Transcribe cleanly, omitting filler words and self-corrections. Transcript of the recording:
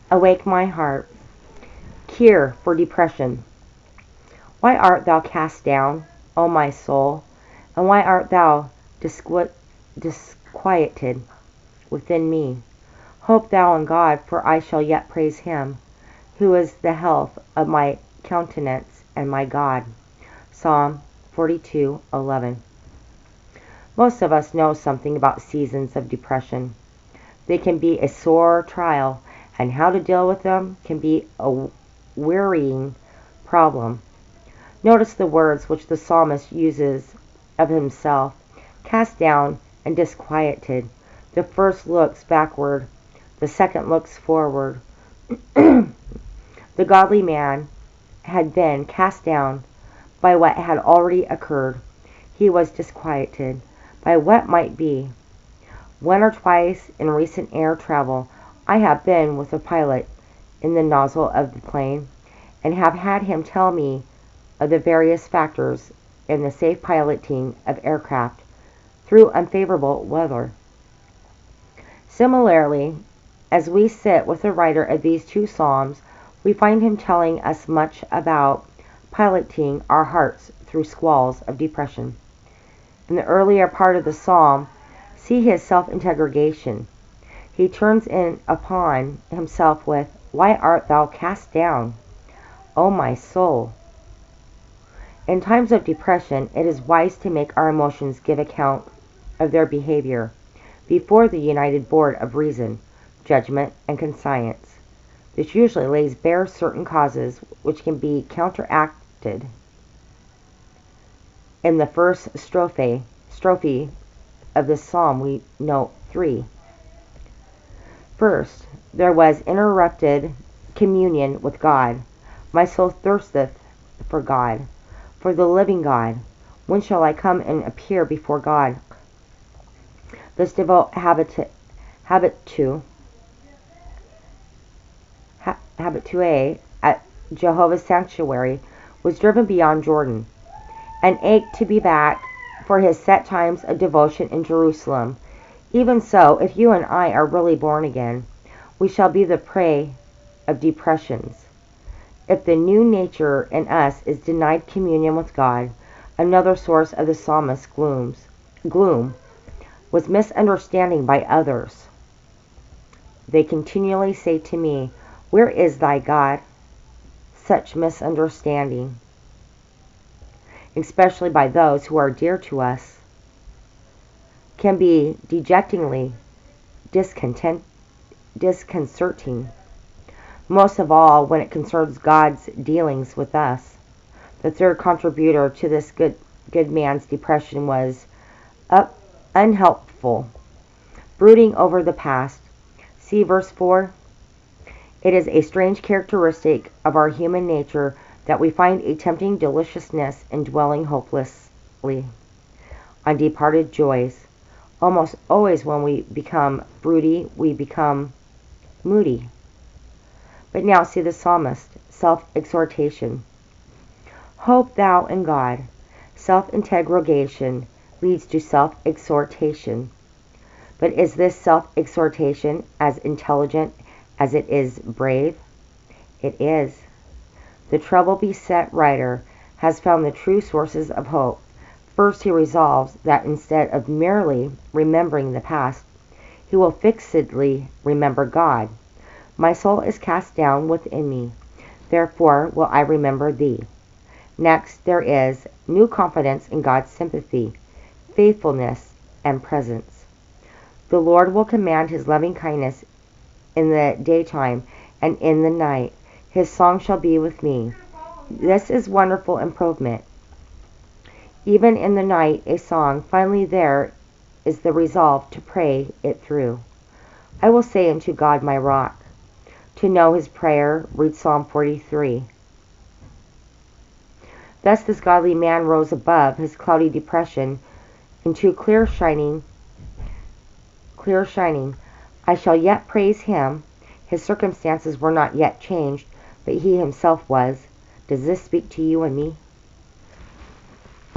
Awake my heart. Cure for depression. Why art thou cast down, O my soul? And why art thou disquieted within me? Hope thou in God, for I shall yet praise him, who is the health of my countenance and my God. Psalm 42:11. Most of us know something about seasons of depression. They can be a sore trial, and how to deal with them can be a wearying problem. Notice the words which the psalmist uses of himself: cast down and disquieted. The first looks backward, the second looks forward. The godly man had been cast down by what had already occurred. He was disquieted by what might be. One or twice in recent air travel I have been with a pilot in the nozzle of the plane, and have had him tell me of the various factors in the safe piloting of aircraft through unfavorable weather. Similarly, as we sit with the writer of these two psalms, we find him telling us much about piloting our hearts through squalls of depression. In the earlier part of the psalm, see his self-interrogation. He turns in upon himself with, why art thou cast down, O my soul? In times of depression, it is wise to make our emotions give account of their behavior before the united board of reason, judgment, and conscience. This usually lays bare certain causes which can be counteracted. In the first strophe of this psalm, we note 3. First, there was interrupted communion with God. My soul thirsteth for God, for the living God. When shall I come and appear before God? This devout habitue at Jehovah's sanctuary was driven beyond Jordan, and ached to be back for his set times of devotion in Jerusalem. Even so, if you and I are really born again, we shall be the prey of depressions. If the new nature in us is denied communion with God, another source of the psalmist's gloom was misunderstanding by others. They continually say to me, where is thy God? Such misunderstanding, especially by those who are dear to us, can be dejectingly disconcerting, most of all when it concerns God's dealings with us. The third contributor to this good man's depression was unhelpful, brooding over the past. See verse 4. It is a strange characteristic of our human nature that we find a tempting deliciousness in dwelling hopelessly on departed joys. Almost always when we become broody, we become moody. But now see the psalmist, self-exhortation. Hope thou in God. Self-interrogation leads to self-exhortation. But is this self-exhortation as intelligent as it is brave? It is. The trouble-beset writer has found the true sources of hope. First, he resolves that instead of merely remembering the past, he will fixedly remember God. My soul is cast down within me, therefore will I remember thee. Next, there is new confidence in God's sympathy, faithfulness, and presence. The Lord will command his loving kindness in the daytime, and in the night his song shall be with me. This is wonderful improvement. Even in the night a song, finally there is the resolve to pray it through. I will say unto God my rock. To know his prayer, read Psalm 43. Thus this godly man rose above his cloudy depression into clear shining. I shall yet praise him. His circumstances were not yet changed, but he himself was. Does this speak to you and me?